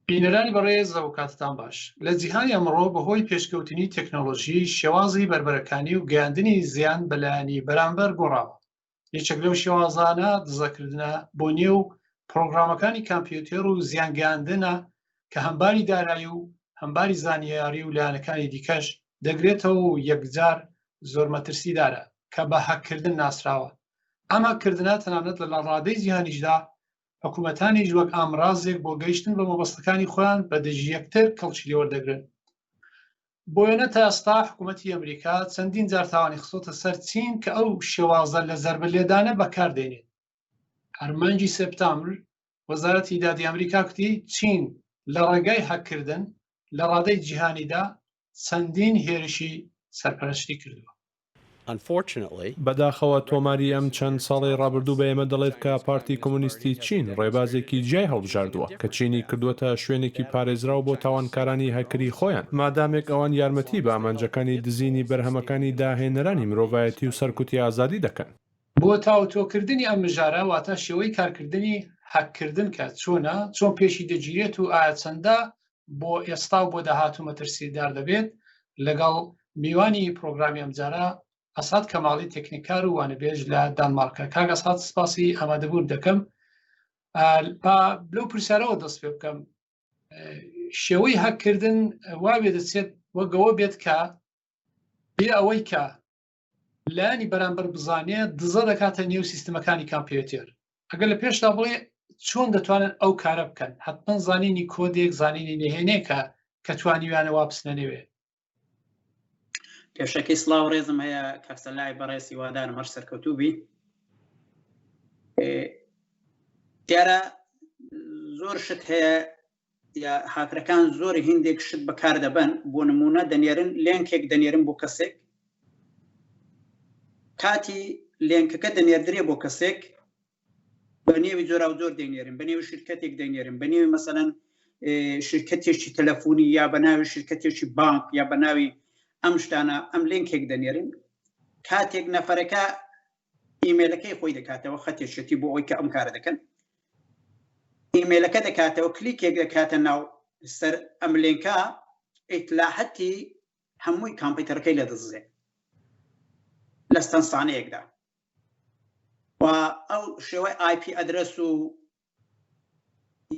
بینەرانی بەڕێز ئەو کاتتان باش لە جیهانی ئەمڕۆ بەهۆی پێشکەوتنی تەکنۆلۆژی شێوازی بربەرەکانی و گەیاندنی زیان بەلایەنی بەرامبەر گۆڕاوە. یەکێک لەو شێوازانە دزەکردنە بۆ نێو پرۆگرامەکانی کامپیوتەر و زیانگەیاندنە کە هەمباری دارایی و هەمباری زانیاری و لایەنەکانی دیکەش دەگرێتەوە و یەکجار زۆر مەترسیدارە کە بە هەکردن ناسراوە. ئەم هەکردنە تەنانەت لە ڕادەی جیهانیشدا حکوومەتانیش وەک ئامڕازێک بۆ گەیشتن بە مەبەستەکانی خۆیان بە دژی یەکتر کەڵکی لێوەردەگرن. بۆیەنە تا ئێستا حکوومەتی ئەمریکا چەندین جار تاوانی خستۆتە سەر چین کە ئەو شێوازە لە زەربەلێدانە بەکاردێنێت. هەرمانجی سێپتامبر وەزارەتی دادی ئەمریکا کوتی چین لە ڕێگای هەکردن لە ڕادەی جیهانیدا چەندین هێرشی سەرپەرشتی کردووە. بەداخەوە تۆماری ئەم چەند ساڵی ڕابردوو بە ئێمە دەڵێت کە پارتی کۆمونیستی چین ڕێبازێکی جیای هەڵبژاردووە کە چینی کردووەتە شوێنێکی پارێزراو بۆ تاوانکارانی هەکری خۆیان مادامێک ئەوان یارمەتی بە ئامانجەکانی دزینی بەرهەمەکانی داهێنەرانی مرۆڤایەتی و سەرکوتی ئازادی دەکەن. بۆ تاوتۆکردنی ئەم مژارە واتە شێوەی کارکردنی هەکردن کە چۆن پێشی دەگیرێت و ئایا چەندە بۆ ئێستا و بۆ داهاتوو مەترسیدار دەبێت لەگەڵ میوانی پرۆگرامی ئەمجارە ئەسات کەماڵی تێکنیکار و وانەبێژ لە دانمارکە. کاک ئەسات سپاسی ئامادەبوون دەکەم لەو پرسیارەوە دەست پێ بکەم. شێوەی هەکردن وابێ دەچێت وەگەوە بێت کە بێ ئەوەی کە لایانی بەرامبەر بزانێت دزە دەکاتە نێو سیستمەکانی کامپیوتەر. ئەگەر لە پێشدا بڵێ چۆن دەتوانن ئەو کارە بکەن، حتمەن زانینی کۆدێک زانینی نهێنێکە کە توانیویانە وابسنە نەوێ. کێشەکەی سڵاو ڕێزم هەیە کەسەلای بەڕێسی وادارم هەر سەرکەوتوبی. دیارە زۆر شت هەیە یا هاکرەکان زۆر هندێک شت بەکار دەبن. بۆ نمونە دەنێرن لێنکێک دەنێرن بۆ کەسێک، کاتی لێنکەکە دەنێردرێ بۆ کەسێک بە نێوی جۆرا و زۆر دەنێرن، بە نێوی شرکەتێک دەنێرن، بە نێوی مەسەلەن شرکەتێکی تەلەفۆنی یا بە ناوی شرکەتێکی بانک یا بە ناوی ئەم شتانە ئەم لێنکێک دەنێرن. کاتێک نەفەرەکە ئیمێلەکەی خۆی دەکاتەوە خەتێشەتی بۆ ئەوەی کە ئەم کارە دەکەن، ئیمێلەکە دەکاتەوە کلیکێک دەکاتە ناو سەر ئەم لێنکە، ئیتلاحەتی هەمووی کامپیوتەرەکەی لە دەزێ لە ستەنسانەیەکدا. و ئەو شێوەی IP ئەدرەس و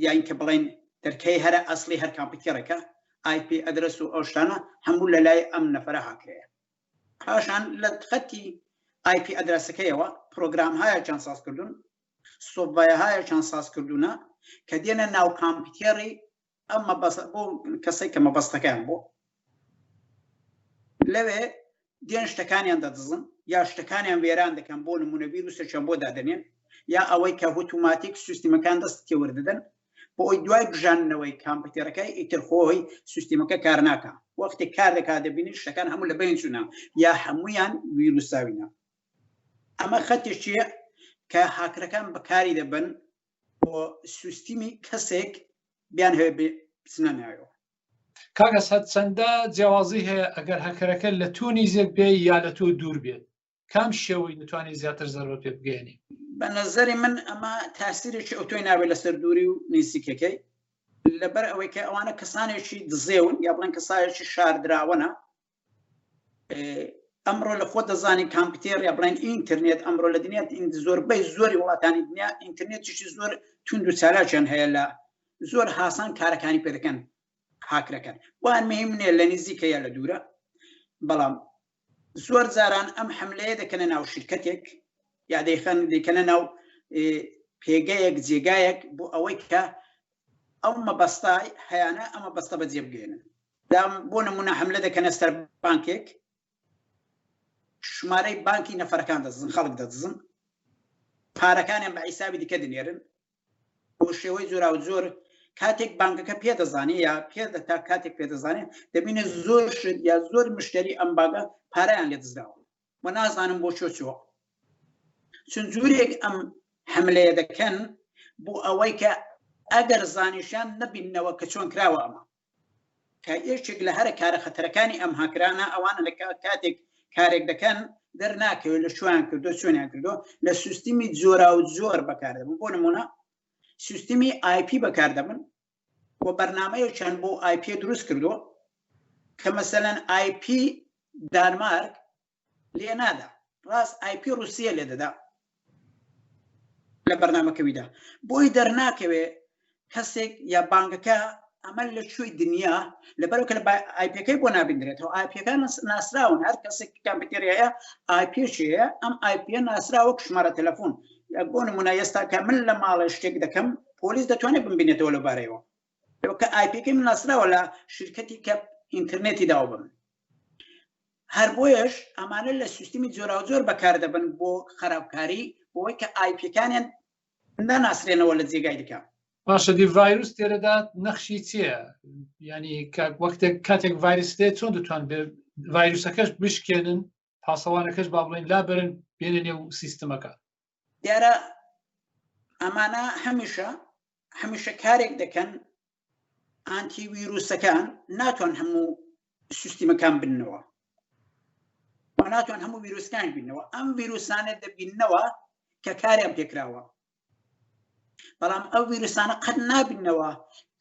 یان کە بڵێن دەرکەی هەرە ئەسلی هەر کامپیوتەرەکە IP ئەدرەس و ئەو شتانە هەموو لە لای ئەم نەفەرە هاکرەیە. پاشان لە خەتی IP ئەدرەسەکەیەوە پرۆگرام هایە چەند ساز کردوون، سۆڤایە هایە چەند ساز کردوونە کە دێنە ناو کامپیوتەری ئەمە بۆ کەسێک کە مەبەستەکەیان بۆ لەوێ دێن شتەکانیان دەدزن یا شتەکانیان وێران دەکەن. بۆ نمونە ڤیرۆسێکیان بۆ دادەنێن یا ئەوەی کە ئۆتۆماتیک سیستەمەکان دەست تێوەردەدەن بۆ ئەوی دوای بژاننەوەی کامپیوتەرەکەی ئیتر خۆی سیستەمەکە کار ناکە. وەختی کار دەکات دەبینی شتەکان هەموو لە بین چوونە یا هەموویان ڤیرۆساوینە. ئەمە خەتێکیە کە هاکرەکان بەکاری دەبن بۆ سیستەمی کەسێک بیان هەیە بچنە ناوەوە. کاگەس هەت چەندە جیاوازی هەیە ئەگەر هەکەرەکە لە تۆ نزیک بێ یا لە تۆ دوور بێت، کام شێوەی دەتوانێت زیاتر زەربە پێ بگەێنی؟ بە نەزەری من ئەمە تاسیرێکی ئۆتۆی ناوێت لەسەر دووری و نزیکەکەی، لەبەر ئەوەی کە ئەوانە کەسانێکی دزێون یا بڵێن کەسانێکی شاردراوەنە. ئەمڕۆ لە خۆ دەزانی کامپیوتەر یا بڵێن ئینترنێت ئەمڕۆ لە دنیا زۆربەی زۆری وڵاتانی دنیا ئینترنێتیشی زۆر تونند و چالاکیان هەیە لە زۆر هاسان کارەکانی پێ دەکەن هاکرەکان. وان مهم نیە لە نزیکە یا لە دوورە، بەڵام زۆر جاران ئەم حملەیە دەکەنە ناو شرکەتێک یا دەیکەنە ناو پێگەیەک جێگایەک بۆ ئەوەی کە ئەو مەبەستای هەیانە ئەمە بەستە بەجێ بگەێنن. بۆ نمونە حملە دەکەنە سەر بانکێک، شمارەی بانکی نەفەرەکان دەدزن، خەڵک دەدزن، پارەکانیان بە حیسابی دیکە دەنێرن بۆ شێوەی جۆرا و زۆر. کاتێک بانکەکە پێدەزانێ یا پێدەتا کاتێک پێدەزانێت دەبینە زۆر شت یا زۆر مشتری ئەم باگە پارەیان لێ دزراوە و نازانم بۆ چۆچەوە. چون جوورێک ئەم حملەیە دەکەن بۆ ئەوەی کە ئەگەر زانیشیان نەبینەوە کە چۆن کراوە ئەمە، کە یەکێک لە هەرە کارە خەتەرەکانی ئەم هاکرانە ئەوانە لە کاتێک کارێک دەکەن دەرناکەوێت لە شویان کردو چۆنیان کردو لە سیستەمی جۆرا و جۆر بەکاردەبن. بۆ نمونە سیستەمی IP بەکاردەبن و بەرنامەیەکیان بۆ IP دروست کردووە کە مەسەلەن IP دانمارک لێ نادا، ڕاست IP رووسیە لێ دەدا لە بەرنامەکەویدا، بۆی دەرناکەوێ کەسێک یا بانگەکە ئەمە لە کوێی دنیا لەبەرەوە کە لە آیپەکەی بۆ نابیندرێتەوە. آیپەکان ناسراون، هەر کەسێک کامپیوتەری هەیە آیپێشەیە، ئەم آیپە ناسراوە شمارە تەلەفۆن. بۆ نمونە ئێستا کە من لە ماڵە شتێک دەکەم پۆلیس دەتوانێت بمبینێتەوە لەبارەیەوە کە آیپەکەی من ناسراوە لە شرکەتی کە ئینترنێتی داوە بم. هەر بۆیەش ئەمانە لە سیستمی جۆرا و جۆر بەکار دەبن بۆ خراپکاری، بۆی کە آیپەکانیان ناناسرێنەوە لە جێگای دیکە. باشە، دی ڤایرۆس تێرەدا نەخشی چییە؟ ینی وەختێک کاتێک ڤایرۆس دێت چۆن دەتوان ڤایرۆسەکەش بشکێنن، پاسەوانەکەش با بڵێن لا بەرن بێنە نێو سیستەمەکە؟ دیارە ئەمانە هەمیشە کارێک دەکەن، ئانتی ڤیرۆسەکان ناتوان هەموو سیستەمەکان بنەوە، ناتوان هەموو ڤیرۆسەکان بینەوە. ئەم ڤیرۆسانە دەبینەوە کە کاریان پێکراوە، بەڵام ئەو ڤیرۆسانە قەت نابینەوە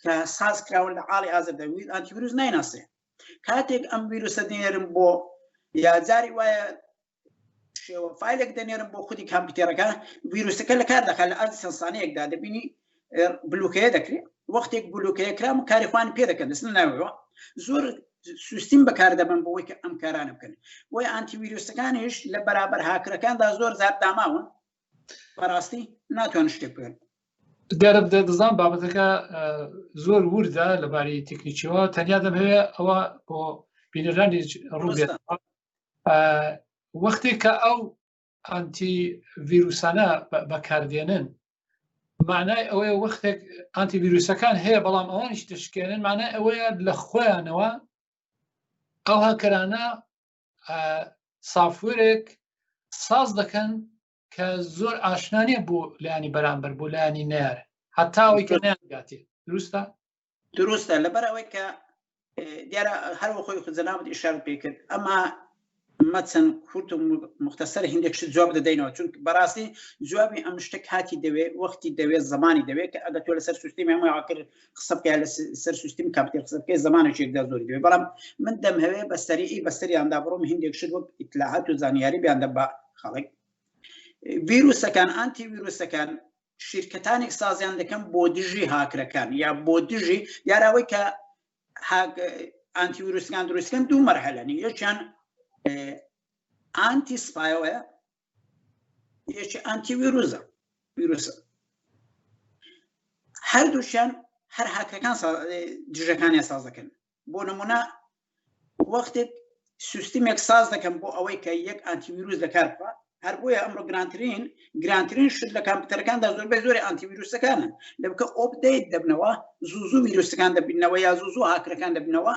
کە سازکراون لە عاڵی ئازاردەوی ئانتی ڤیرۆس نایناسێ. کاتێک ئەم ڤیرۆسە دێنێرم بۆ یا جاری وایە شێوە فایلێک دەنێرم بۆ خودی کامپیوتەرەکە، ڤیرۆسەکە لە کار دەکات، لە ئەردی چەند سانەیەکدا دەبینی بلوکەیە دەکرێت. وەختێک بلوکەیە کرام کاری خوان پێ دەکەن، دەستن ناوەوە زۆر سیستم بەکار دەبن بۆی کە ئەم کارانە بکەن. بۆی ئانتی ڤیرۆسەکانیش لە بەرابەر هاکرەکاندا زۆر زار داماون، بەڕاستی ناتوان شتێک بکەن. دیارە دەزان بابەتەکە زۆر وردە لەبارەی تەکنیکیەوە، تەنیا دەبێ ئەوە بۆ بینەرانی ڕووبێت. وەختێک کە ئەو ئانتی ڤیرۆسانە بەکاردێنن، معنای ئەوەیە وەختێک ئانتی ڤیرۆسەکان هەیە بەڵام ئەوانیش دەشکێنن، معنای ئەوەیە لە خۆیانەوە ئەو هاکەرانە سافوێرێک ساز دەکەن کە زۆر ئاشنانیە بۆ لایانی بەرامبەر بۆ لایانی نەیار، هەتاوەی کە نەیانگاتێ. دروستە؟ دروستە، لەبەر ئەوەی کە دیارە هەروە خۆی خزەناوت ئیشارەت پێ کرد، ئەمە مەچەند کورت و مختصر هندێک شت جواب دەدەینەوە، چونکە بەڕاستی جوابی ئەم شتێک هاتی دەوێت، وەختی دەوێت، زمانی دەوێت کە ئەگە تۆ لەسەر سیستمی هەمووی هاکر قسە بکە لەسەر سیستمی کامپیوتەر قسە بکەی زمانێکێکدا زۆری دەوێت. بەڵام من دەمهەوێ بە سەریعی بەسەریاندا بڕۆم هندێک شت وەک ئیتلاعات و زانیاری بیاندا بە خەڵک. ڤیرۆسەکان، ئانتی ڤیرۆسەکان شرکەتانێک سازیان دەکەن بۆ دژی هاکرەکان یا بۆ دژی دیاراوەی کە ئانتی ڤیرۆسەکان دروستکەن دوو مەرحەلەنی، یەکیان ئانتی سپایەوەیە، یەکی ئانتی ڤیرۆسە. هەردووشیان هەر هاکرەکان دژەکانیان ساز دەکەن. بۆ نمونە وەختێک سیستمێک ساز دەکەن بۆ ئەوەی کە یەک ئانتی ڤیرۆس لەکار بکە، هەر بۆیە ئەمڕۆ گرانترین شت لە کامپیوتەرەکاندا زۆربەی زۆری ئانتی ڤیرۆسەکانن، لەبکە ئۆپدەیت دەبنەوە، زوو ڤیرۆسەکان دەبینەوە یا زوو هاکرەکان دەبنەوە،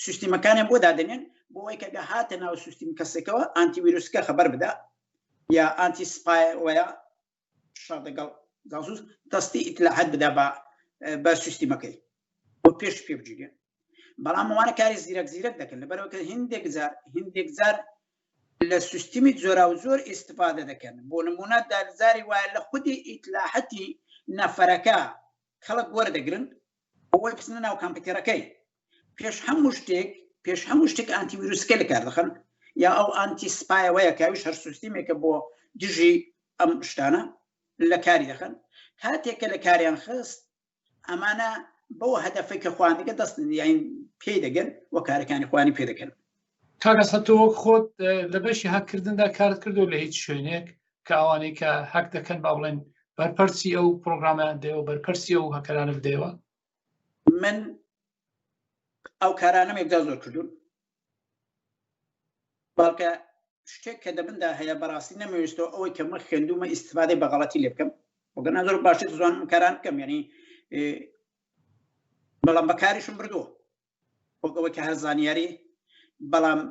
سیستمەکانیان بۆ دادەنێن بۆەوەی کە هاتە ناو سیستمی کەسێکەوە ئانتی ڤیرۆسەکە خەبەر بدا یا ئانتی سپایەوەیە شەڕ لەگەڵ جاسوس دەستی ئیتلاعات بدا بە سیستمەکەی بۆ پێش پێ بجێگێن. بەڵام ئەوانە کاری زیرەک دەکەن، لەبەرەوە کە هندێک جار لە سیستمی جۆرا و زۆر ئیستفادە دەکەن. بۆ نمونە دارزاری وایە لە خودی ئیتلاعەتی نەفەرەکە خەڵک وەردەگرن بۆی بچنە ناو کامپیوتەرەکەی، پێش هەموو شتێک ئانتی ڤیرۆسەکە لەکار دەخەن، یا ئەو ئانتی سپایەوەیە کاویش هەر سیستمێکە بۆ دژی ئەم شتانە لە کاری دەخەن. کاتێککە لە کاریان خست، ئەمانە بەوە هەدەفەی کە خواندەکە دەست یاین پێی دەگەن و کارەکانی خوانی پێ دەکەن. کاگەس هەتۆ خۆت لە بەشی هەکردندا کارت کردو لە هیچ شوێنێک کە ئەوانەی کە هەک دەکەن با بڵێن بەرپەرسی ئەو پرۆگرامیان دێەوە، بەرپەرسی ئەو هەکەرانە بدەیەوە؟ من ئەو کارانەم یەکدا زۆر کردوون، بەڵکە شتێک کە دەبندا هەیە بەڕاستی نەمەویستەوە ئەوەی کە من خوێندومە ئیستفادەی بەغەڵەتی لێ بکەم، وەگەرنا زۆر باشتر زوانم کاران بکەم، یعنی بەڵام بەکاریشم بردووە وەکەوەی کە هەر زانیاری، بەڵام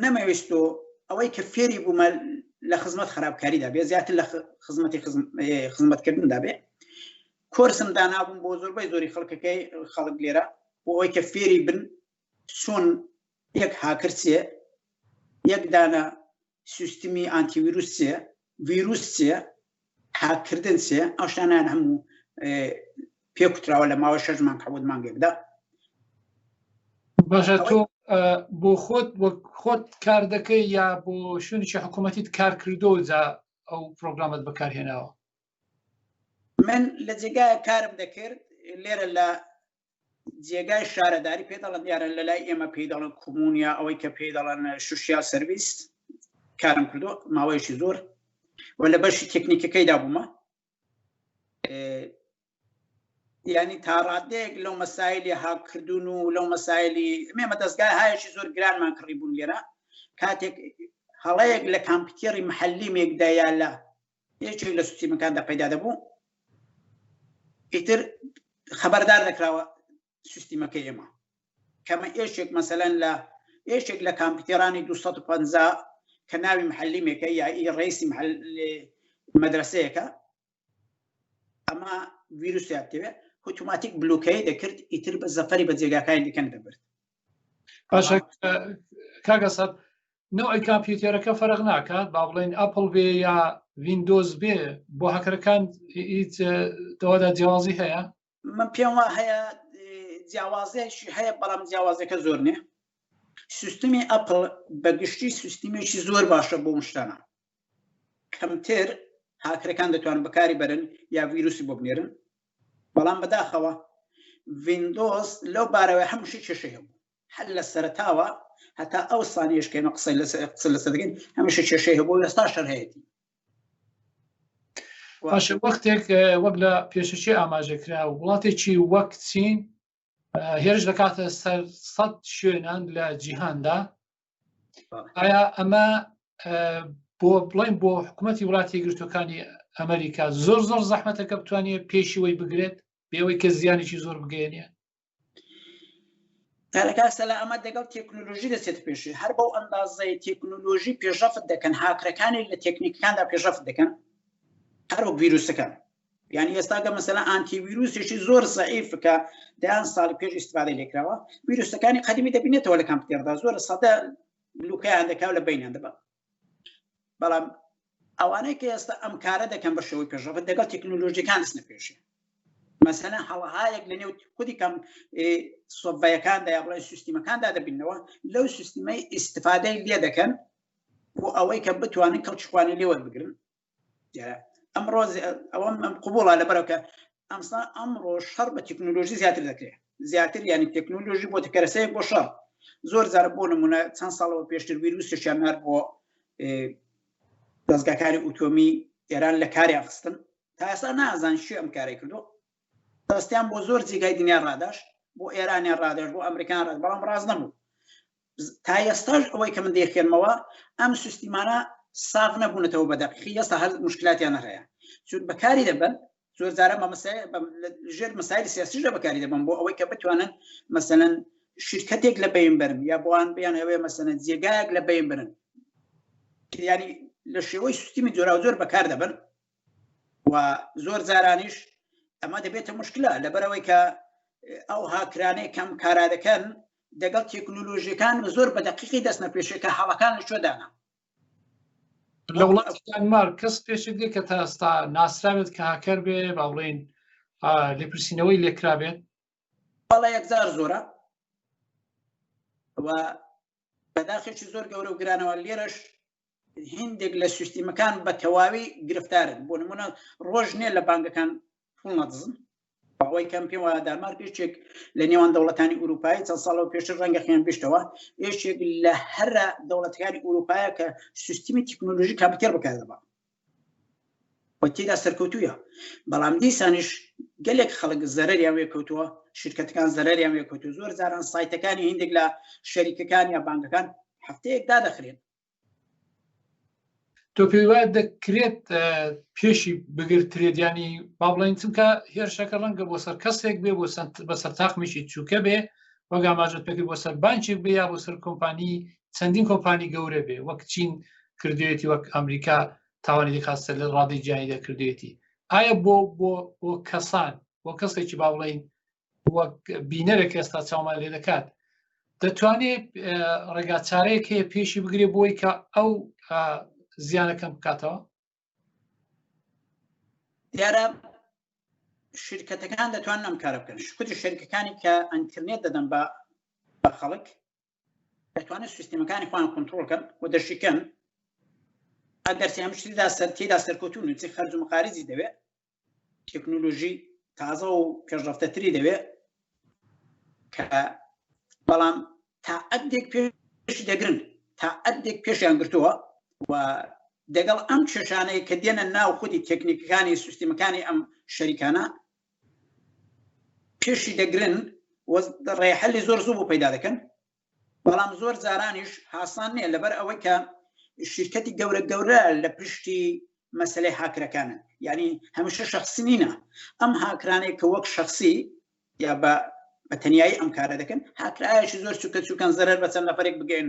نەمەویستەوە ئەوەی کە فێری بوومە لە خزمەت خراپکاریدا بێ، زیاتر لە خزمەتکردندا بێ. کۆرسم دانابووم بۆ زۆربەی زۆری خەڵک لێرە بۆ ئەوەی کە فێری بن چۆن یەک هاکر چیە، یەک دانە سیستمی ئانتی ڤیرۆس چیە، ڤیرۆس چیە، هاکردن چیە، ئەو شتانیان هەموو پێکوتراوە لە ماوە 6 مانگ 7 مانگێکدا. باشە تۆ بۆ خۆت کار دەکەی یا بۆ شوێنێکی حکوومەتیت کار کردو جا ئەو پرۆگرامت بەکارهێناوە؟ من لە جێگای کارم دەکرد لێرە لە جێگای شارەداری پێ دەڵێن دیارە لە لای ئێمە پێی دەڵێن کومونیا ئەوەی کە پێی دەڵێن سوشیال سەرویس کارم کردو ماوەیەکی زۆر و لە بەشی تێکنیکەکەیدا بوومە، یعنی تا ڕادەیەک لەو مەسایلی هاکردون و لەو مەسایلی ئێمە دەستگای هایەکی زۆر گرانمان کڕی بوون لێرە کاتێک هەڵەیەک لە کامپیوتەری محەلی مێکدا یا لە یەکێک لە سیستەمەکاندا پەیدا دەبوو ئیتر خەبەردار دەکراوە سیستەمەکەی ئێمە کەمە ئێشێک مەسەلەن لە ئێشێک لە کامپیوتەرانی 250 کە ناوی محەلی مێکە یا ڕئیسی مەدرسەیەکە ئەمە ڤیرۆسیان تێوێ ئۆتۆماتیک بلوکەی دەکرد ئیتر بە زەفەری بە جێگاکانی دیکەن دەبرد. باشە کاگەسەد نوعی کامپیوتەرەکە فەرق ناکات با بڵێن ئەپڵ بێ یا ویندۆز بێ بۆ هەکەرەکان هیچ دەوادا جیاوازی هەیە؟ من پێم وا هەیە جیاوازیەکی هەیە بەڵام جیاوازەکە زۆر نییە. سیستمی ئەپڵ بەگشتی سیستمێکی زۆر باشە بۆ مشتانە کەمتر هاکرەکان دەتوانن بەکاری بەرن یا ڤیرۆسی بۆ بنێرن، بەڵام بەداخەوە ویندۆز لەو بارەوەی هەمووشی کێشەی هەبوو هەر لە سەرتاوە هەتا ئەو سانیەشکەمە قسە لەسەر دەکەین هەمیشە کێشەی هەبوو ئێستا شەر هەیەی. باشە وەختێک وەک لە پێشەکی ئاماژەکرا و وڵاتێکی وەک چین هێرش دەکاتە سەر 100 شوێنان لە جیهاندا، ئایا ئەمە بۆ بڵێن بۆ حکوومەتی وڵاتی یەکگرتووەکانی ئەمریکا زۆر زەحمەتەکە بتوانێت پێشیوەی بگرێت بێەوەی کە زیانێکی زۆر بگەێنێ؟ کارەکاسە لە ئەمە دەگەڵ تێکنۆلۆژی دەچێت پێشی هەر بەو ئەندازەی تێکنۆلۆژی پێشرەفت دەکەن هاکرەکانی لە تێکنیکەکاندا پێشرەفت دەکەن هەروەک ڤیرۆسەکان. یعنی ئێستاگە مەسەلا ئانتی ڤیرۆسێکی زۆر زەعیف کە دەیان ساڵی پێش ئیستیفادەی لێکراوە ڤیرۆسەکانی قەدیمی دەبینێتەوە لە کامپیوتەردا زۆر سەدە لوکەیان دەکاو لە بینیان دەبا، بەڵام ئەوانەی کە ئێستا ئەم کارە دەکەن بە شێوەی پێشرەفت دەگەڵ تێکنۆلۆژیەکان دەچنە پێشێ. مەسەلا هەڵەهایەک لە نێو خودی کەم سۆڤایەکاندا یا بڵێن سیستەمەکاندا دەبینەوە لەو سیستەمەی ئیستیفادەی لێ دەکەن بۆ ئەوەی کە بتوانن کەڵکیخوانی لێوە بگرن. ئەمڕۆ ئەوەم قبوڵە لەبەرەوە کە ئەمڕۆ شەڕ بە تێکنۆلۆژی زیاتر دەکرێت زیاتر ینی تێکنۆلۆژی بۆ تکەرەسەیەک بۆ شەڕ زۆر جارە بۆ نمونە چەند ساڵەوە پێشتر ڤیرۆسێکیان نار بۆ دەستگاکانی ئۆتۆمی ئێران لە کاریان خستن تا ئێستا نازان شێ ئەم کارەی کردو دەستیان بۆ زۆر جێگای دنیا ڕاداشت بۆ ئێرانیان ڕاداشت بۆ ئەمریکان ڕاد بەڵام ڕاست نەبوو. تا ئێستاش ئەوەی کە من دەیخێنمەوە ئەم سیستەمانە ساغ نەبوونەتەوە بە دەقیقی ئێستا هەر مشکلاتیان هەیە چون بەکاری دەبن زۆر جارە ژێر مەسایلی سیاسیشە بەکاری دەبن بۆ ئەوەی کە بتوانن مەسەلەن شرکەتێک لە بین برن یا بۆیان بیان ئەوێ مەسەلەن جێگایەک لە بین برن ینی لە شێوەی سیستمی جۆرا و زۆر بەکار دەبن و زۆر جارانیش ئەمە دەبێتە مشکلە لەبەرەوەی کە ئەو هاکرانەی کەم کارا دەکەن دەگەڵ تێکنۆلۆژیەکان زۆر بە دەقیقی دەستنە پێشەکە هەڵەکان لە شۆدانا. لە وڵاتی دانمار کەس پێشێک دێ کە تا ئێستا ناسراوێت کە هاکەر بێ با بڵێن لێپرسینەوەی لێکرابێت؟ بەڵێ یەکجار زۆرە و بەداخێکی زۆر گەورە و گرانەوە لێرەش هندێک لە سیستەمەکان بە تەواوی گرفتارن بۆ نمونە ڕۆژ نییە لە بانگەکان پوڵ نەدزن ئەوەی کەم پێم وایە دانمار پێشێک لە نێوان دەوڵەتانی ئوروپایی چەند ساڵەوە پێشتر ڕەنگە خێن بیشتەوە یەکێک لە هەرە دەوڵەتەکانی ئوروپایە کە سیستمی تێکنۆلۆژی کامپیوتەر بەکاردەبا و تێدا سەرکەوتوویە بەڵام دیسانیش گەلێک خەڵک زەرەریان وێ کەوتووە شرکەتەکان زەرەریان وێ کەوتووە زۆر جاران سایتەکانی هندێک لە شەریکەکان یا بانگەکان هەفتەیەک دادەخرێن. تۆ پێی وایە دەکرێت پێشی بگرترێت ینی با بڵێن چونکە هێرشەکە ڕەنگە بۆ سەر کەسێک بێ بۆ سەر تاقمیشی چووکە بێ وەک ئاماژەت پێکرد بۆ سەر بانکێک بێ یا بۆ سەر کۆمپانی چەندین کۆمپانی گەورە بێ وەک چین کردوێتی وەک ئەمریکا تاوانی دەکاتە لە ڕادی جیهانی دەکردوێتی. ئایا بۆ کەسان بۆ کەسێکی با بڵێن وەک بینەرێک ئێستا چاومان لێ دەکات دەتوانێت ڕێگا چارەیەک هەیە پێشی بگرێ بۆی کە ئەو زیانەکەم بکاتەوە؟ دیارە شرکتەکان دەتوانن ئەم کارە بکەن. شکوتی شەریکەکانی کە ئینترنێت دەدەن بە خەڵک دەتوانێت سیستەمەکانی خۆیان کۆنتڕۆڵکەن و دەشیکەن ئەگەر هەمشتیدا تێدا سەرکەوتون و خەرج و مخارجی دەوێت تەکنۆلۆژی تازە و پێشرەفتەتری دەوێت کە بەڵام تا ئەدێک پێشی دەگرن تا ئەدێک پێشیان گرتووە و دەگەڵ ئەم کێشانەی کە دێنە ناو خودی تەکنیکەکانی سیستەمەکانی ئەم شەریکانە پێشی دەگرن و ڕێحەلی زۆر زوو بۆ پەیدا دەکەن بەڵام زۆر جارانیش حاسان نییە لەبەر ئەوەی کە شرکەتی گەورە لە پشتی مەسلەی هاکرەکانن یعنی هەمیشە شخصی نینە ئەم هاکرانەی کە وەک شخصی یا بە تەنیایی ئەم کارە دەکەن هاکرایشی زۆر چووکە چووکەن زەرەر بە چەند نەفەرێک بگەین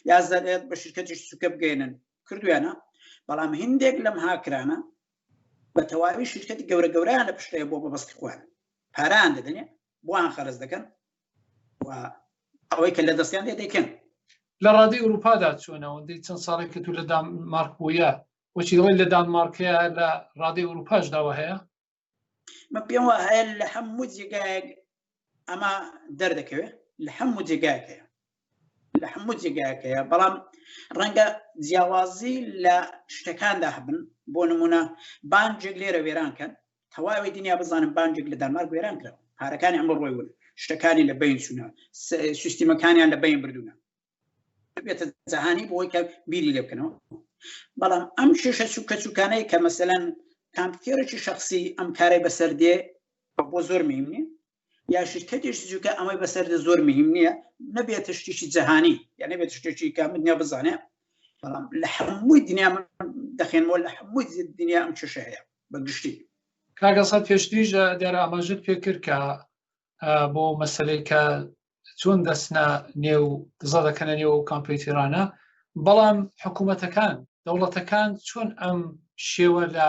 یا زەرێت بە شرکەتیش چووکە بگەێنن کردویانە بەڵام هندێک لەم هاکرانە بە تەواوی شرکەتی گەورەیان لە پشتەیە بۆ بەبەستی خۆیان پاران دەدەنێ بۆیان خەرج دەکەن و ئەوەی کە لە دەستیان لێ دەکەن لە ڕادی ئوروپادا چۆنەوە دەی چەند ساڵێک کە تو لە دانمارک بوویە وەچی ڕێی لە دانمارکەیە لە ڕادی ئوروپاش داوە هەیە مە پێم وە هەیە لە هەموو جێگایەک ئەمە دەردەکەوێت لە هەموو جێگایەکەیە لە هەموو جێگایەکەیە بەڵام ڕەنگە جیاوازی لە شتەکاندا هەبن بۆ نمونە بانجێک لێرە وێرانکەن تەواوی دنیا بزانم بانجێک لە دانمارک وێران کرا پارەکانی ئەمە ڕۆی ون شتەکانی لە بین چوونە سیستیمەکانیان لە بین بردوونە بێتە جەهانی بۆی کە بیری لێ بکەنەوە بەڵام ئەم شێشە چووکە چووکانەی کە مەسەلەن کامپیوتێرێکی شخصی ئەم کارەی بەسەر دێ بۆ زۆر مهم نییە یا شرکەتێکی جوکە ئەمەی بەسەر دێ زۆر مهم نییە نەبێتە شتێکی جەهانی یا نەبێت شتێکی کە دنیا بزانێ بەڵام لە هەمووی دنیا دەخێنەوە لە هەمووی دنیا ئەم چێشە هەیە بەگشتی کاگەسەد پێشتریش دیارە ئاماژت پێ کرد کە بۆ مەسلەی کە چۆن دەستنە نێو دزە دەکەنە نێو کامپیوتێرانە بەڵام حکوومەتەکان دەوڵەتەکان چۆن ئەم شێوە لە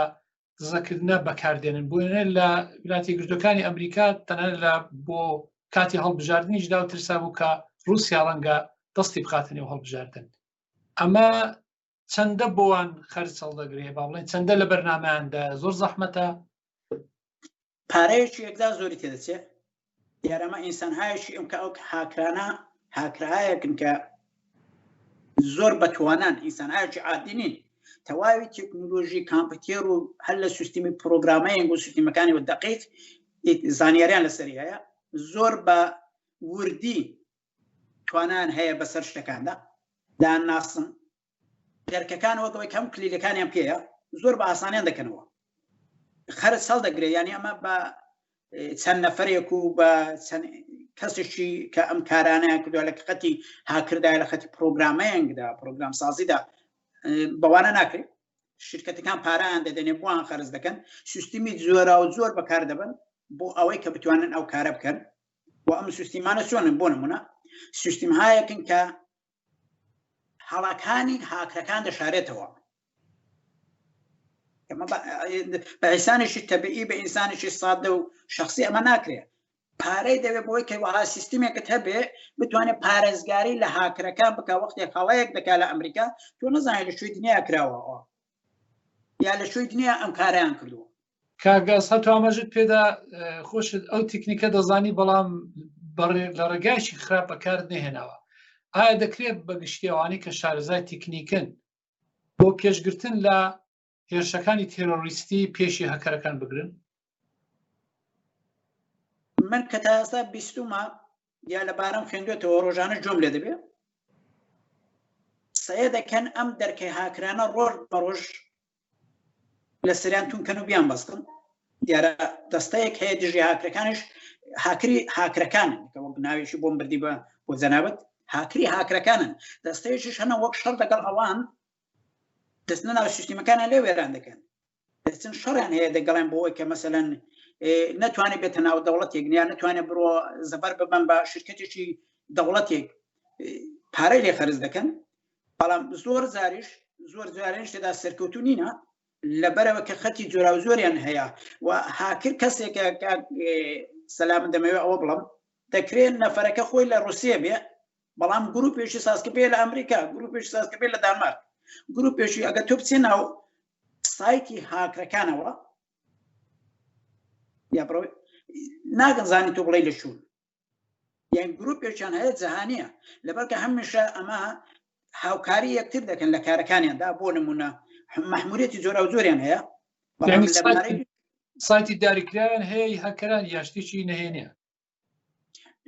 دزەکردنە بەکاردێنن بوونە لە ویلایەتە یەکگرتووەکانی ئەمریکا تەنانەت لە بۆ کاتی هەڵبژاردننیشدا و ترسا بوو کە رووسیا ڕەنگە دەستی بخاتە نێو هەڵبژاردن ئەمە چەندە بۆوان خەرج هەڵدەگرێ با بڵێن چەندە لە بەرنامەیاندا زۆر زەحمەتە پارەیەکی یەکدا زۆری تێدەچێت دیارەمە ئینسانهایەکی ئەم کە ئەو هاکرانە هاکرهایەکن کە زۆر بەتوانان ئینسانهایەکی عادی نین تەواوی تەکنۆلۆژی کامپیوتێر و هەر لە سیستمی پرۆگرامەیەنگ و سیستیمەکانی و دەقیق زانیاریان لەسەری هەیە زۆر بە وردی توانان هەیە بەسەر شتەکاندا داناسن دەرکەکان وەکەوەی کەم کلیلەکانیان پێەیە زۆر بە ئاسانیان دەکەنەوە خەرج هەڵدەگرێت یعنی ئەمە بە چەند نەفرێک و بە کەسێکی کە ئەم کارانیان کردووە لە خەتی هاکردای لە خەتی پرۆگرامەیەنگدا پرۆگرام سازیدا بەوانە ناکرێت شرکەتەکان پارەیان دەدەنێ بۆیان خەرج دەکەن سیستمی زۆرە و زۆر بەکار دەبن بۆ ئەوەی کە بتوانن ئەو کارە بکەن و ئەم سیستیمانە چۆنن بۆ نمونە سیستیمهایەکن کە هەڵاکانی هاکرەکان دەشارێتەوە بە ئینسانێکی تەبیعی بە ئینسانێکی سادە و شخصی ئەمە ناکرێت پارەی دەوێت بۆی کە وەها سیستمێکت هەبێ بتوانێت پارێزگاری لە هاکرەکان بکە وەختێک هەڵەیەک دەکات لە ئەمریکا تۆ نەزانێت لە شوێی دنیا کراوەوە یا لە شوێی دنیا ئەم کاریان کردووە کاگەس هەتو ئاماژت پێدا خۆشت ئەو تکنیکە دەزانی بەڵام لە ڕێگایشی خراپ بەکار نهێناوە ئایا دەکرێت بە گشتیەوانی کە شارەزای تکنیکن بۆ پێشگرتن لە هێرشەکانی تێرۆریستی پێشی هەکەرەکان بگرن من کە تا ئێستا بیستومە یا لە بارەم خوێندوێتەوە ڕۆژانە جۆم لێ دەبێت سەیە دەکەن ئەم دەرکەی هاکرانە ڕۆژ بە ڕۆژ لە سەریان تونکەن و بیان بەستن دیارە دەستەیەک هەیە دژی هاکرەکانش هاکری هاکرەکانن کە وەک ناوێکی بۆم بردی بۆ جەنابەت هاکری هاکرەکانن دەستەیەکیش هەنە وەک شەڕ لەگەڵ ئەوان دەستنە ناو سیستیمەکانیان لێ وێران دەکەن دەچن شەڕیان هەیە دەگەڵیان بۆ ئەوەی کە مەسەلەن نەتوانێت بێتە ناو دەوڵەتێک نیان نتوانێت بڕۆ زەبەر ببەن بە شرکەتێکی دەوڵەتێک پارەی لێ خەرج دەکەن بەڵام زۆر زاریش زۆر جارێن شتێدا سەرکەوتو نینە لەبەرەوە کە خەتی جۆرا و زۆریان هەیە و هاکر کەسێکە سەلامت دەمەوێت ئەوە بڵم دەکرێت نەفەرەکە خۆی لە رووسیا بێ بەڵام گروپێکی سازکە بێ لە ئەمریکا گروپێکی سازکە بێ لە دانمارک گروپێکی ئەگە تۆ بچێ ناو سایتی هاکرەکانەوە دەتوانێت ئەو هاکرە بە ئەو شێوەیە بتوانێت بۆ ئەو کەسە خەرج بکات کە لە دانمارک یان لە رووسیا یا ناگەنزانی تۆ بڵێ لە چوون یان گروپێکیان هەیە جەهانیە لەبەرکە هەمیشە ئەمە هاوکاری یەکتر دەکەن لە کارەکانیاندا بۆ نمونە مەحموریەتی جۆرا و جۆریان هەیە سایتی داریکراویان هەیە هەکەران یا شتێکی نهێنیە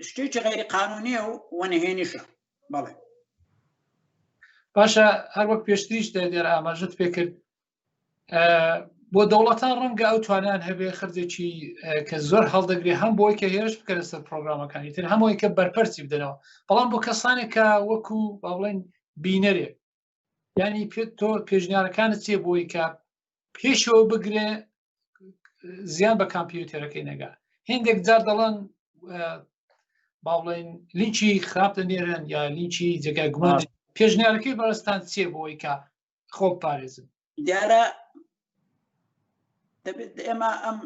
شتێکی غیری قانونیە و نهێنیشە بەڵێ باشە هەر وەک پێشتریش دێرە ئاماژت پێکرد بۆ دەوڵەتان ڕەنگە ئەو توانیان هەبێ خرجێکی کە زۆر هەڵدەگرێ هەم بۆی کە هێرش بکە لەسەر پرۆگرامەکانی تر هەمووی کە بەرپەرسی بدەنەوە بەڵام بۆ کەسانێک کە وەکو با بڵێن بینەرێ ینی تۆ پێشنیارەکانت چێ بۆی کە پێشەوە بگرێ زیان بە کامپیوتەرەکەی نەگا هێندێک جار دەڵێن با بڵێن لینکی خراپ دەنێرن یا لینکی جێگای گومان پێشنیارەکەی بەڕستان چێ بۆی کە خۆ پارێزن دیارە ئێمە ئەم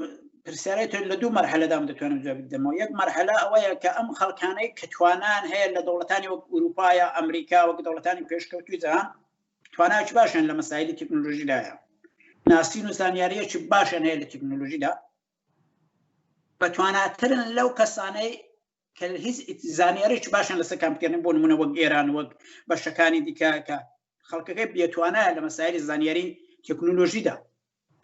پرسیارەت لە دوو مەرحلەدام دەتوانم جواب بدەمەوە یەک مەرحلە ئەوەیە کە ئەم خەڵکانەی کە توانان هەیە لە دەوڵەتانی وەک ئوروپایە ئەمریکا وەک دەوڵەتانی پێشکەوتوی جەهان تواناکی باشن لە مەسایلی تەکنۆلۆژیدایە ناسین و زانیاریەکی باشن هەیە لە تەکنۆلۆژیدا بەتواناترن لەو کەسانەی کە هیچ زانیاریی باشن لەسەر کامپیوتەر بۆ نمونە وەک ئێران وەک بەشەکانی دیکە کە خەڵکەکەی بێتوانایە لە مەسایلی زانیاری تەکنۆلۆژیدا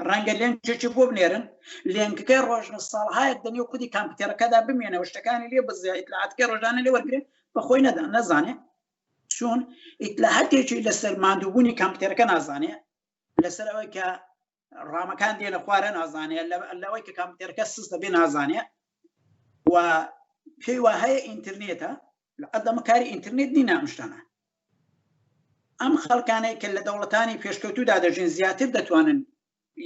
ڕەنگە لێنکێکی بۆ بنێرن لێنکەکەی ڕۆژنە ساڵهایەک دەنی و خودی کامپیوتەرەکەدا بمێنەوە شتەکانی لێ بزیێ ئیتلاعاتەکەی ڕۆژانە لێ وەرگێ بەخۆی نەزانێ چون ئیتلاعاتێکی لەسەر ماندووبوونی کامپیوتەرەکە نازانێ لەسەر ئەوەی کە ڕامەکان دێنە خوارە نازانێ لەوەی کە کامپیوتەرەکە سس دەبێ نازانێ و پێی وهەیە ئینترنێتە ئەدەمە کاری ئینترنێت نی نامشتانە ئەم خەڵکانەی کە لە دەوڵەتانی پێشکەوتوودا دەژین زیاتر دەتوانن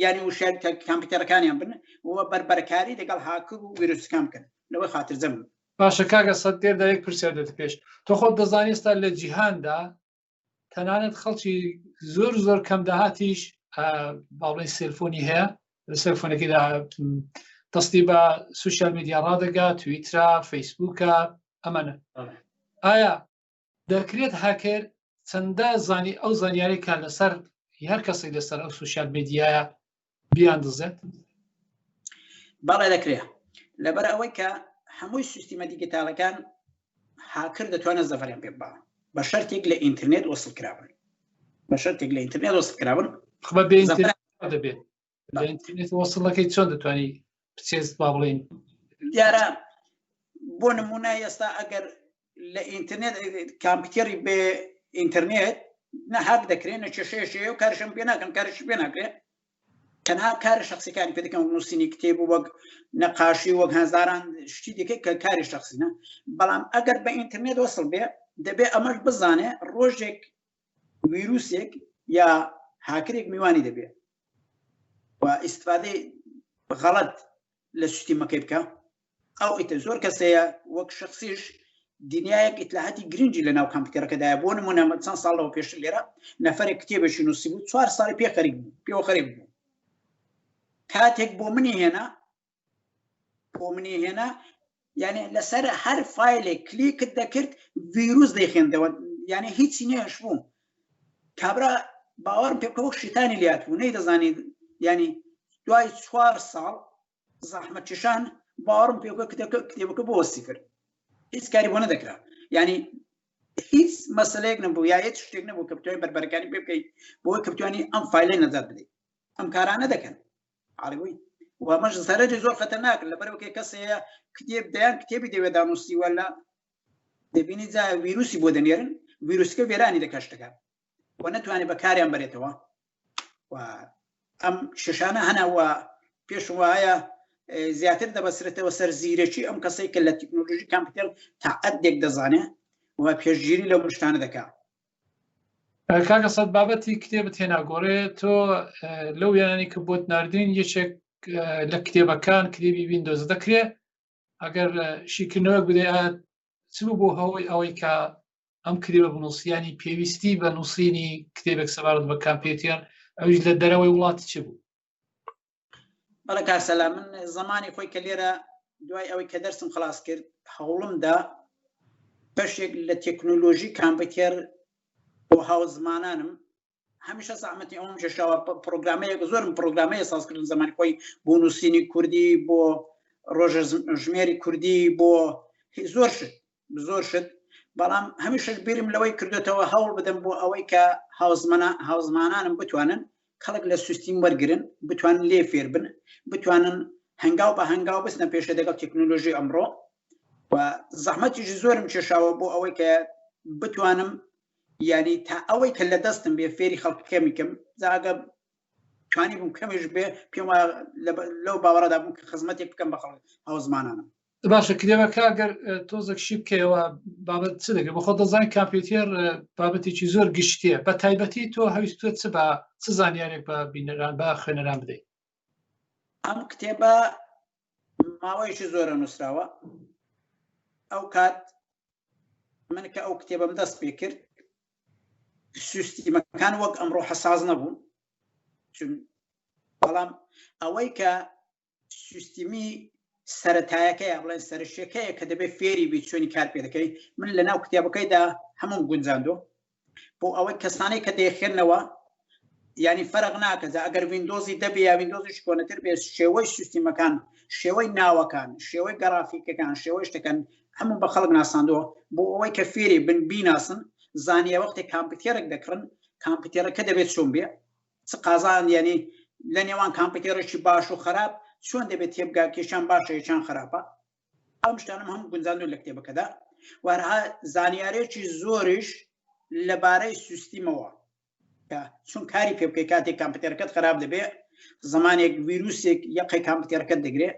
یعنی وشار کامپیوتەرەکانیان بن و بەربەرکاری لەگەڵ هاکر و ویرۆسەکان بکەن لەوەی خاتر جەم باشە کاگە سەد دێردا یەک پرسیار دێت پێش تۆ خۆت دەزانی ئێستا لە جیهاندا تەنانەت خەڵکی زۆر کەم داهاتیش باڵی سلفۆنی هەیە لە سلفۆنەکەیدا دەستی بە سوشیال میدیا ڕادەگا تویترا فەیسبووکە ئەمەنە ئایا دەکرێت هاکر چەندە زانی ئەو زانیاریکە لەسەر هەر کەسێک لەسەر ئەو سوشیال میدیایە بیاندزێت بەڵێ دەکرێت لەبەر ئەوەی کە هەمووی سیستیمە دیجیتالەکان هاکر دەتوانێت زەفەریان پێ ببا بە شەرتێک لە ئینترنێت وەسڵ کرابن بە شەرتێک لە ئینترنێت وەسڵ کرابن خبە بێ دەبێت لە ئینترنێت وەسڵەکەی چۆن دەتوانی بچێت با بڵین دیارە بۆ نمونە ئێستا ئەگەر لە ئینترنێت کامپیوتەری بێ ئینترنێت نەهاک دەکرێت نەچێشەیە و کارشم پێ ناکەن کارش پێ ناکرێت تەنها کارە شخصیەکانی پێ دەکەن نووسینی کتێب و وەک نەقاشی وەک هەزاران شتی دەکەی کە کاری شخصینە بەڵام ئەگەر بە ئینترنێت وەسڵ بێ دەبێ ئەمەش بزانێ ڕۆژێک ویروسێک یا هاکرێک میوانی دەبێت و ئیستفادەی غەڵەت لە سیستیمەکەی بکە ئەو ئیتر زۆر کەسەیە وەک شخصیش دنیایەک ئیتلاعاتی گرنگی لە ناو کامپیوتەرەکەدایە بۆ نمونە چەند ساڵەوە پێش لێرە نەفەرێک کتێبێکی نووسی بوو 4 ساڵی پێ خەریک بوو پێوە خەریک بوو کاتێک بۆ منی هێنا یعنی لەسەر هەر فایلێک کلیکت دەکرد ڤیروس دەیخێندەوە یعنی هیچی نێش بوو کابرا باوەڕم پێ بکە وەک شیتانی لات بوو نەیدەزانێت ینی دوای 4 ساڵ زەحمەتکێشان باوەڕم پێ بکە کتێبەکە بۆ وەسی کرد هیچ کاری بۆ نەدەکرا ینی هیچ مەسەلەیەک نەبوو یا هیچ شتێک نەبوو کە بتوانین بەربەرەکانی پێ بکەیت بۆی کە بتوانین ئەم فایلەی نەجات بدەیت ئەم کارانە دەکەن عەڵێ و ئەمەش سەرنجی زۆر خەتەرناکە لەبەرەوە کە کەسەیە کتێب دەیان کتێبی دەوێت دانووسی وەلا دەبینی جا ویروسی بۆ دەنێرن ویروسەکە وێرانی دەکات شتەکە و نەتوانێت بەکاریان بەرێتەوە و ئەم شەشانە هەنا و پێش وایە زیاتر دەبەسرێتەوە سەر زیرەکی ئەم کەسەی کە لە تەکنۆلۆژی کامپیوتەر تا ئەدێک دەزانێت و پێشگیری لەو شتانە دەکات کاکە سەد بابەتی کتێبت هێناگۆڕێ تۆ لەو یانانی کە بۆت ناردین یەکێک لە کتێبەکان کتێبی ویندۆز دەکرێت ئەگەر شیکردنەوەک بدەیت چ بوو بۆ هەوەی ئەوەی کە ئەم کتێبە بنووسیانی پێویستی بە نووسینی کتێبێک سەبارەت بە کامپیوتەر ئەویش لە دەرەوەی وڵاتی چ بوو بەڵێ کارسەلا من زمانی خۆی کە لێرە دوای ئەوەی کە دەرسم خلاص کرد هەوڵمدا بەشێک لە تەکنۆلۆژی کامپیوتەر بۆ هاوزمانانم هەمیشە زەحمەتی ئەوم شەشاوە پرۆگرامەیەک زۆرم پرۆگرامەیە سازکردن زمانی خۆی بۆ نووسینی کوردی بۆ ڕۆژژمێری کوردی بۆ زۆر شت بەڵام هەمیشەش بیرم لەوەی کردوێتەوە هەوڵ بدەم بۆ ئەوەی کە هاوزمانانم بتوانن خەڵک لە سوستیم وەرگرن بتوانن لێ فێر بن بتوانن هەنگاو بە هەنگاو بستنە پێشە دەگەڵ تەکنۆلۆژی ئەمڕۆ و زەحمەتیشی زۆرم کێشاوە بۆ ئەوەی کە بتوانم یعنی تا ئەوەی کە لە دەستم بێ فێری خەڵک کەمیکەم زاگە توانی بووم کەمیش بێ پێم لەو باوەڕەدا بووم کە خزمەتێک بکەم بە خەڵک هاوزمانانم. باشە کتێبەکە ئەگەر تۆزێکشی بکەوە بابەت چ دەگەێت بە خۆ دەزانین کامپیوتێر بابەتێکی زۆر گشتیە بە تایبەتی تۆ هەویستوە چ زانیارێک بە بینەران بە خوێنەران بدەیت؟ ئەم کتێبە ماوەیەکی زۆرە نووسراوە ئەو کات من کە ئەو کتێبەم دەست پێ کرد سیستیمەکان وەک ئەمڕۆ حەساس نەبوون بەڵام ئەوەی کە سیستیمی سەرەتایەکەیە بڵێن سەرشتەکەیە کە دەبێت فێری بی چۆنی کار پێ دەکەی من لە ناو کتێبەکەیدا هەموو گونجاندۆ بۆ ئەوەی کەسانی کە دەیخێنەوە ینی فەرق ناکەزە ئەگەر ویندۆزی دەبێ یا ویندۆزیش کۆنەتر بێت شێوەی سیستیمەکان شێوەی ناوەکان شێوەی گەرافیکەکان شێوەی شتەکەن هەموو بە خەڵک ناساندەوە بۆ ئەوەی کە فێری بن بیناسن زانیە وەختی کامپیوتێرێک دەکڕن کامپیوتێرەکە دەبێت چۆن بێ چ قازان ینی لە نێوان کامپیوتێرێکی باش و خراپ چۆن دەبێت تێبگا کێشان باشە یەکیان خراپە ئەم شتانم هەموو گونجاندوو لە کتێبەکەدا وەرها زانیارێکی زۆریش لەبارەی سیستیمەوە کە چون کاری پێ بکەی کاتێک کامپیوتێرەکەت خراپ دەبێ زمانێک ڤیرۆسێک یەقی کامپیوتێرەکەت دەگرێت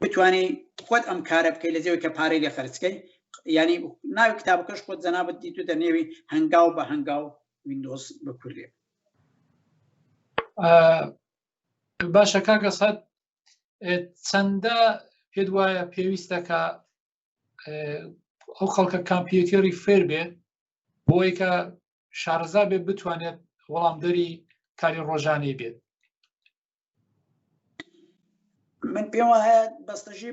بتوانێ خۆت ئەم کارە بکەی لە جێوەی کە پارەی لێ خەرجکەی ینی ناوی کتابەکەش خۆت جەنابەت دیتوتە نێوی هەنگاو بە هەنگاو ویندۆز بە کوردی. باشە کاکە سەد چەندە پێت وایە پێویستەکە ئەو خەڵکە کامپیوتێری فێر بێت بۆی کە شارەزا بێت بتوانێت وەڵامدەری کاری ڕۆژانەی بێت؟ من پێم وایە بەستەژی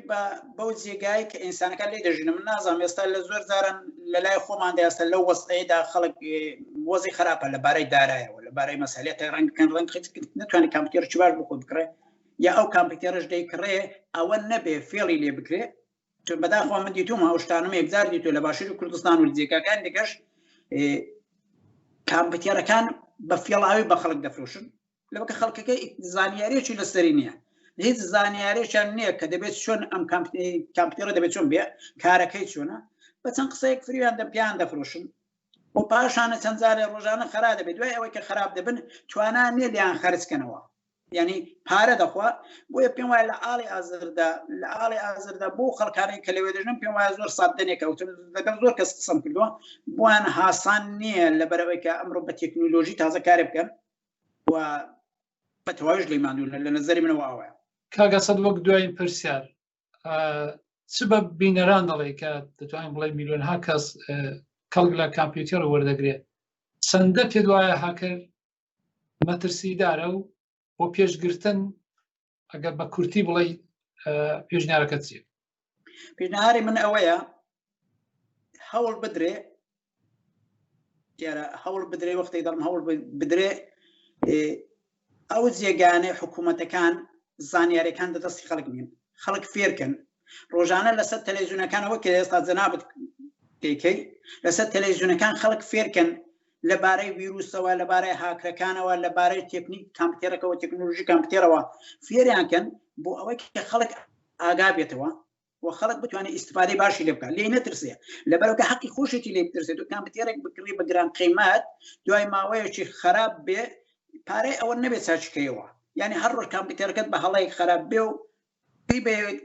بەو جێگای کە ئینسانەکان لێ دەژینە من نازانم ئێستا لە زۆر جاران لە لای خۆماندا ئێستا لەو وەستەیەدا خەڵک وەزی خراپە لەبارەی دارایەوە لەبارەی مەسەلێتە ڕەنگەکەن ڕەنگ نتوانێت کامپیوتێرێکی باش بۆ خۆت بکڕێ یا ئەو کامپیوتێرەش دەیکڕێ ئەوە نەبێ فێڵی لێ بکرێ چون بەداخۆ من دیتومە هەوشتانم یەکجار دیتۆ لە باشووری کوردستان و جێگاکان دیکەش کامپیوتێرەکان بە فێڵاوی بە خەڵک دەفرۆشن لەوەکە خەڵکەکەی زانیاریەکی لەسەری نییە هیچ زانیارێکیان نییە کە دەبێت چۆن ئەم کامپیوتێرە دەبێت چۆن بێ کارەکەی چۆنە بە چەند قسەیەک فریویان پیان دەفرۆشن بۆ پاشانە چەند جارێ ڕۆژانە خراپ دەبێت دوای ئەوەی کە خراپ دەبن توانان نییە لیان خەرجکەنەوە ینی پارە دەخوا بۆیە پێم وایە لە ئاڵی ئازردا بۆ خەڵکانەی کە لەوێ دەژن پێم وایە زۆر ساددەنێکەوتن لەگەڵ زۆر کەس قسەم کردووە بۆیان هاسان نییە لەبەرەوەی کە ئەمڕۆ بە تەکنۆلۆژی تازە کارێ بکەن و بە تەواویش لەیماندوو لە نەزەری منەوە ئەوەیە. کاگە سەد وەک دوایین پرسیار چ بە بینەران دەڵێ کە دەتوانین بڵێ میلیۆنها کەس کەڵک لە کامپیوتێر وەردەگرێت چەندە پێت وایە هاکر مەترسیدارە و بۆ پێشگرتن ئەگەر بە کورتی بڵێ پێشنیارەکە چیە؟ پێشنیاری من ئەوەیە هەوڵ بدرێ دیارە هەوڵ بدرێ وەختی دەڵم هەوڵ بدرێ ئەو جێگانەی حکوومەتەکان زانیاریەکان دەدەستی خەڵک نین خەڵک فێرکەن ڕۆژانە لەسەر تەلەڤیزیۆنەکانەوە کە ئێستا جەنابەت دەیکەی لەسەر تەلەڤیزیۆنەکان خەڵک فێرکەن لەبارەی ڤیرۆسەوە لەبارەی هاکرەکانەوە لەبارەی تێکنیک کامپیوتێرەکەەوە تەکنۆلۆژی کامپیوتێرەوە فێریانکەن بۆ ئەوەی کە خەڵک ئاگا بێتەوە و خەڵک بتوانێت ئیسیفادەی باشی لێ بکات لێ نەترسێ لەبەرەوە کە حەقی خۆشێتی لێ بترسێت و کامپیوتێرێک بکڕی بە گران قیمەت دوای ماوەیەکی خراپ بێ پارەی ئەوە نەبێت چاچکەیەوە یعنی هەر ڕۆژ کامپیوتێرەکەت بە هەڵەیەک خراپ بێ و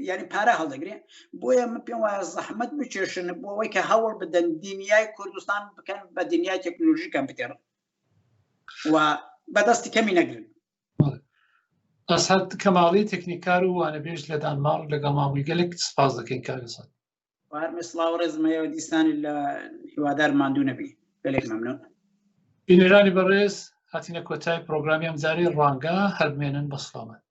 ینی پارە هەڵدەگرێ بۆیە من پێم وایە زەحمەت بچێشن بۆ ئەوەی کە هەوڵ بدەن دنیای کوردستان بکەن بە دنیای تەکنۆلۆژی کامپیوتێر و بەدەستی کەمی نەگرن. ئەسعەد کەماڵی تەکنیکار و وانەبێژ لە دانماڵ لەگەڵ ماوەی گەلێک سپاس دەکەین کاگە سەد. وارمێ سڵاو ڕێزمەیەوە دیسانی لە هیوادار ماندوو نەبی گەلێک مەمنون. بینەرانی بەڕێز هاتینە کۆتای پرۆگرامی ئەمجارەی ڕوانگە هەربمێنن بە سڵامەت.